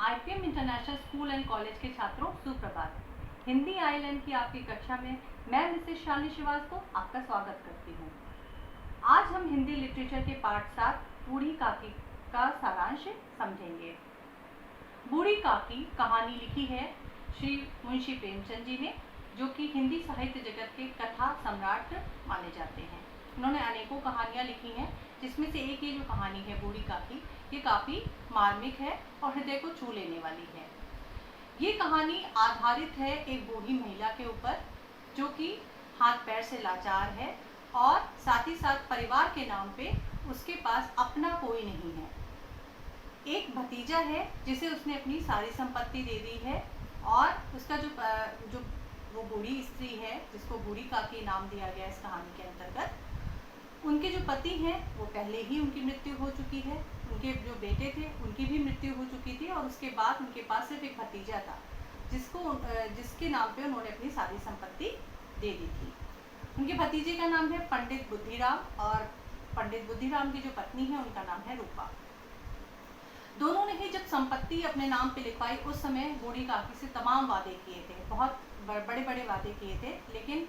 IPM international school and college के छात्रों सुप्रभात। हिंदी आईएलएन की आपकी कक्षा में मैं मिसेस शालिनी श्रीवास्तव आपका स्वागत करती हूँ। आज हम हिंदी लिटरेचर के पाठ 7 बूढ़ी काकी का सारांश समझेंगे। बूढ़ी काकी कहानी लिखी है श्री मुंशी प्रेमचंद जी ने, जो कि हिंदी साहित्य जगत के कथा सम्राट माने जाते हैं। उन्होंने अनेकों कहानियाँ लिखी हैं, जिसमें से एक ये जो कहानी है बूढ़ी काकी, ये काफ़ी मार्मिक है और हृदय को छू लेने वाली है। ये कहानी आधारित है एक बूढ़ी महिला के ऊपर, जो कि हाथ पैर से लाचार है और साथ ही साथ परिवार के नाम पे उसके पास अपना कोई नहीं है। एक भतीजा है जिसे उसने अपनी सारी संपत्ति दे दी है, और उसका जो वो बूढ़ी स्त्री है जिसको बूढ़ी काकी नाम दिया गया इस कहानी के अंतर्गत, उनके जो पति हैं वो पहले ही उनकी मृत्यु हो चुकी है। उनके जो बेटे थे उनकी भी मृत्यु हो चुकी थी, और उसके बाद उनके पास सिर्फ एक भतीजा था जिसके नाम पे उन्होंने अपनी सारी संपत्ति दे दी थी। उनके भतीजे का नाम है पंडित बुद्धिराम, और पंडित बुद्धिराम की जो पत्नी है उनका नाम है रूपा। दोनों ने ही जब संपत्ति अपने नाम पे लिखवाई उस समय बूढ़ी काकी से तमाम वादे किए थे, बहुत बड़े बड़े वादे किए थे। लेकिन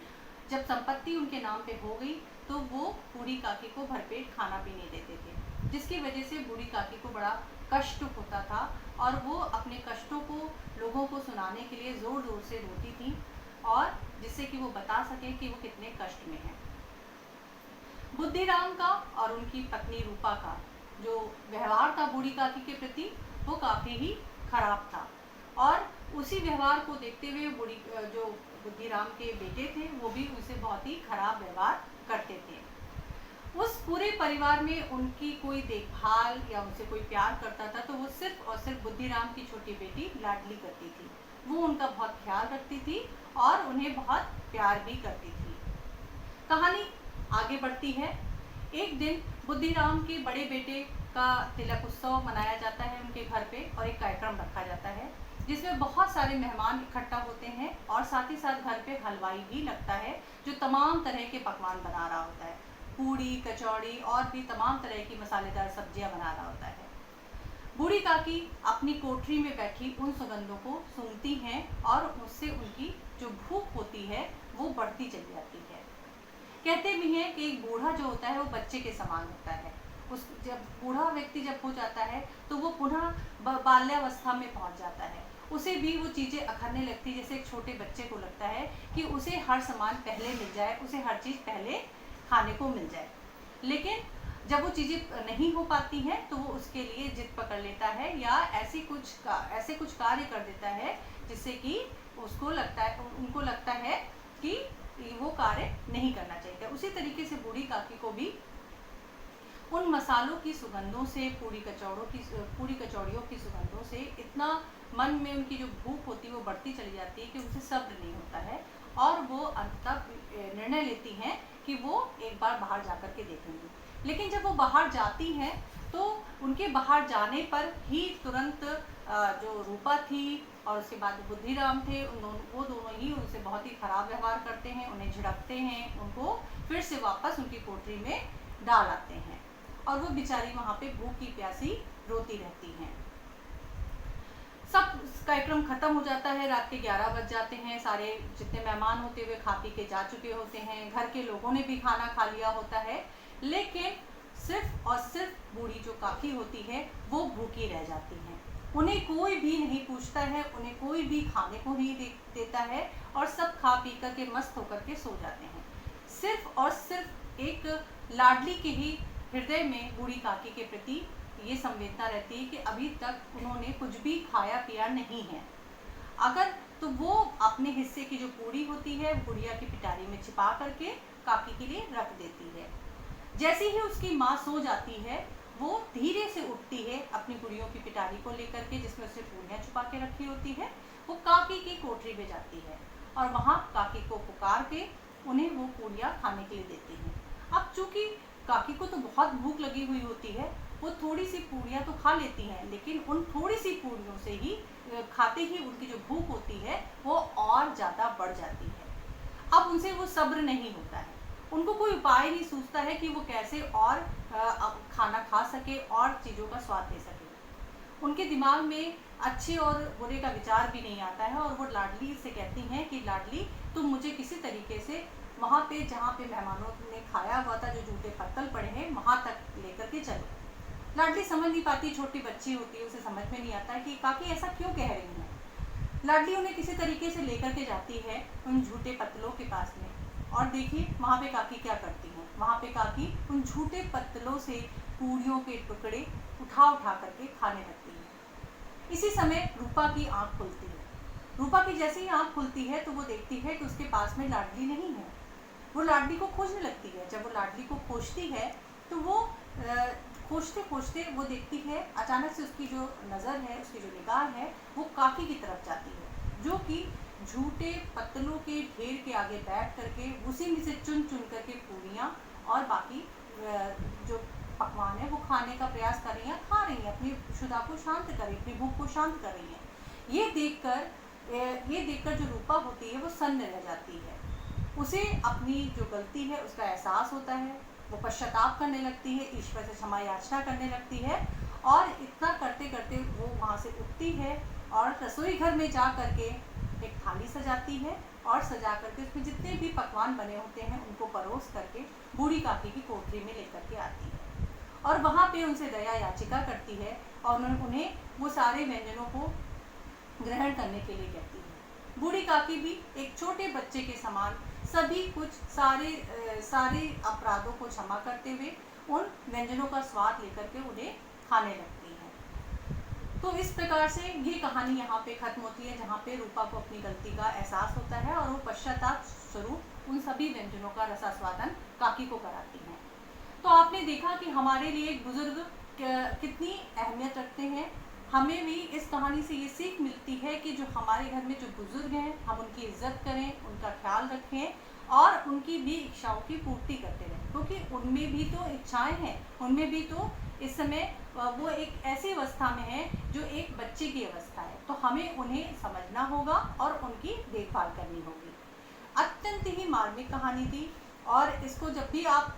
जब संपत्ति उनके नाम पे हो गई तो वो बूढ़ी काकी को भरपेट खाना भी नहीं देते थे, जिसकी वजह से बूढ़ी काकी को बड़ा कष्ट होता था, और वो अपने कष्टों को लोगों को सुनाने के लिए ज़ोर ज़ोर से रोती थी, और जिससे कि वो बता सके कि वो कितने कष्ट में हैं। बुद्धिराम का और उनकी पत्नी रूपा का जो व्यवहार था बूढ़ी काकी के प्रति, वो काफ़ी ही खराब था, और उसी व्यवहार को देखते हुए जो बुद्धिराम के बेटे थे वो भी उनसे बहुत ही खराब व्यवहार करते थे। उस पूरे परिवार में उनकी कोई देखभाल या उनसे कोई प्यार करता था तो वो सिर्फ और सिर्फ बुद्धिराम की छोटी बेटी लाडली करती थी। वो उनका बहुत ख्याल रखती थी और उन्हें बहुत प्यार भी करती थी। कहानी आगे बढ़ती है। एक दिन बुद्धिराम के बड़े बेटे का तिलक उत्सव मनाया जाता है उनके घर पे, और एक कार्यक्रम रखा जाता है जिसमें बहुत सारे मेहमान इकट्ठा होते हैं, और साथ ही साथ घर पे हलवाई भी लगता है जो तमाम तरह के पकवान बना रहा होता है, पूड़ी कचौड़ी और भी तमाम तरह की मसालेदार सब्जियां बना रहा होता है। बूढ़ी काकी अपनी कोठरी में बैठी उन सुगंधों को सूंघती हैं, और उससे उनकी जो भूख होती है वो बढ़ती चली जाती है। कहते भी हैं कि एक बूढ़ा जो होता है वो बच्चे के समान होता है। जब बूढ़ा व्यक्ति जब हो जाता है तो वो पुनः बाल्यावस्था में पहुंच जाता है। उसे भी वो चीज़ें अखरने लगती, जैसे एक छोटे बच्चे को लगता है कि उसे हर सामान पहले मिल जाए, उसे हर चीज़ पहले खाने को मिल जाए। लेकिन जब वो चीज़ें नहीं हो पाती हैं तो वो उसके लिए जिद पकड़ लेता है, या ऐसे कुछ कार्य कर देता है जिससे कि उनको लगता है कि वो कार्य नहीं करना चाहिए। उसी तरीके से बूढ़ी काकी को भी उन मसालों की सुगंधों से, पूरी कचौड़ियों की सुगंधों से इतना मन में उनकी जो भूख होती है वो बढ़ती चली जाती है कि उसे सब्र नहीं होता है, और वो अंततः निर्णय लेती हैं कि वो एक बार बाहर जाकर के देखेंगी। लेकिन जब वो बाहर जाती हैं तो उनके बाहर जाने पर ही तुरंत जो रूपा थी और उसके बाद बुद्धिराम थे, वो दोनों ही उनसे बहुत ही खराब व्यवहार करते हैं, उन्हें झिड़कते हैं, उनको फिर से वापस उनकी कोठरी में डाल आते हैं, और वो बेचारी वहाँ पे भूखी प्यासी रोती रहती हैं। सब कार्यक्रम खत्म हो जाता है, रात के 11 बज जाते हैं। सारे जितने मेहमान होते हुए खा पी के जा चुके होते हैं, घर के लोगों ने भी खाना खा लिया होता है, लेकिन सिर्फ और सिर्फ बूढ़ी जो काकी होती है वो भूखी रह जाती हैं। उन्हें कोई भी नहीं पूछता है, उन्हें कोई भी खाने को नहीं देता है, और सब खा पी कर के मस्त होकर के सो जाते हैं। सिर्फ और सिर्फ एक लाडली के ही हृदय में बूढ़ी काकी के प्रति ये संवेदना रहती है कि अभी तक उन्होंने कुछ भी खाया पिया नहीं है। अगर तो वो अपने हिस्से की जो पूड़ी होती है बुढ़िया की पिटारी में छिपा करके काकी के लिए रख देती है। जैसे ही उसकी माँ सो जाती है वो धीरे से उठती है अपनी गुड़ियों की पिटारी को लेकर के, जिसमें उसे पूड़ियाँ छुपा के रखी होती है। वो काकी की कोठरी में जाती है और वहाँ काकी को पुकार के उन्हें वो पूड़ियाँ खाने के लिए देती हैं। अब चूँकि काकी को तो बहुत भूख लगी हुई होती है, वो थोड़ी सी पूड़ियाँ तो खा लेती हैं, लेकिन उन थोड़ी सी पूड़ियों से ही खाते ही उनकी जो भूख होती है वो और ज़्यादा बढ़ जाती है। अब उनसे वो सब्र नहीं होता है, उनको कोई उपाय नहीं सूझता है कि वो कैसे और खाना खा सके और चीज़ों का स्वाद ले सके। उनके दिमाग में अच्छे और बुरे का विचार भी नहीं आता है और वो लाडली से कहती हैं कि लाडली तुम मुझे किसी तरीके से वहाँ पे जहाँ पे मेहमानों ने खाया हुआ था, जो जूठे पत्तल पड़े हैं, वहाँ तक लेकर के चलो। लाडली समझ नहीं पाती, छोटी बच्ची होती है, उसे समझ में नहीं आता है कि काकी ऐसा क्यों कह रही हैं। लाडली उन्हें किसी तरीके से लेकर के जाती है उन झूठे पत्तलों के पास में, और देखिए वहाँ पे काकी क्या करती हैं। वहाँ पे काकी उन झूठे पत्तलों से पूड़ियों के टुकड़े उठा उठा करके खाने लगती है। इसी समय रूपा की आँख खुलती है। रूपा की जैसे ही आँख खुलती है तो वो देखती है कि उसके पास में लाडली नहीं है। वो लाडली को खोजने लगती है। जब वो लाडली को खोजती है तो वो खोजते खोजते वो देखती है, अचानक से उसकी जो नज़र है, उसकी जो निगाह है, वो काकी की तरफ जाती है, जो कि झूठे पत्तलों के ढेर के आगे बैठ करके उसी में से चुन चुन करके पूड़ियाँ और बाकी जो पकवान है वो खाने का प्रयास कर रही हैं, खा रही हैं, अपनी क्षुधा को शांत कर रही हैं, अपनी भूख को शांत कर रही हैं। ये देखकर जो रूपा होती है वो सन्न रह जाती है। उसे अपनी जो गलती है उसका एहसास होता है, वो पश्चाताप करने लगती है, ईश्वर से क्षमा याचना करने लगती है, और इतना करते करते वो वहाँ से उठती है और रसोई घर में जा करके एक थाली सजाती है, और सजा करके उसमें जितने भी पकवान बने होते हैं उनको परोस करके बूढ़ी काकी की कोठरी में लेकर के आती है, और वहाँ पे उनसे दया याचिका करती है और उन्हें वो सारे व्यंजनों को ग्रहण करने के लिए कहती है। बूढ़ी काकी भी एक छोटे बच्चे के समान सभी कुछ सारे अपराधों को क्षमा करते हुए उन व्यंजनों का स्वाद लेकर के उन्हें खाने लगती है। तो इस प्रकार से ये कहानी यहाँ पे खत्म होती है, जहाँ पे रूपा को अपनी गलती का एहसास होता है और वो पश्चाताप स्वरूप उन सभी व्यंजनों का रसास्वादन काकी को कराती हैं। तो आपने देखा कि हमारे लिए बुजुर्ग कितनी अहमियत रखते हैं। हमें भी इस कहानी से ये सीख मिलती है कि जो हमारे घर में जो बुजुर्ग हैं, हम उनकी इज्जत करें, उनका ख्याल रखें और उनकी भी इच्छाओं की पूर्ति करते रहें, क्योंकि उनमें भी तो इच्छाएं हैं, उनमें भी तो इस समय वो एक ऐसी अवस्था में है जो एक बच्चे की अवस्था है। तो हमें उन्हें समझना होगा और उनकी देखभाल करनी होगी। अत्यंत ही मार्मिक कहानी थी, और इसको जब भी आप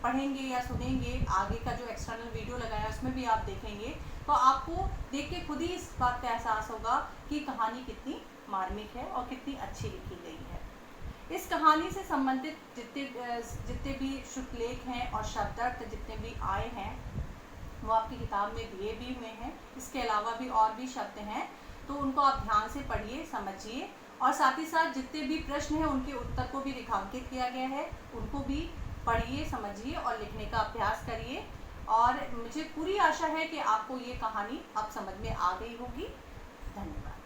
पढ़ेंगे या सुनेंगे, आगे का जो एक्सटर्नल वीडियो लगाया उसमें भी आप देखेंगे, तो आपको देख के खुद ही इस बात का एहसास होगा कि कहानी कितनी मार्मिक है और कितनी अच्छी लिखी गई है। इस कहानी से संबंधित जितने भी शुभलेख हैं और शब्दार्थ जितने भी आए हैं वो आपकी किताब में दिए भी हुए हैं। इसके अलावा भी और भी शब्द हैं, तो उनको आप ध्यान से पढ़िए, समझिए, और साथ ही साथ जितने भी प्रश्न हैं उनके उत्तर को भी रेखांकित किया गया है, उनको भी पढ़िए, समझिए और लिखने का अभ्यास करिए। और मुझे पूरी आशा है कि आपको ये कहानी अब समझ में आ गई होगी। धन्यवाद।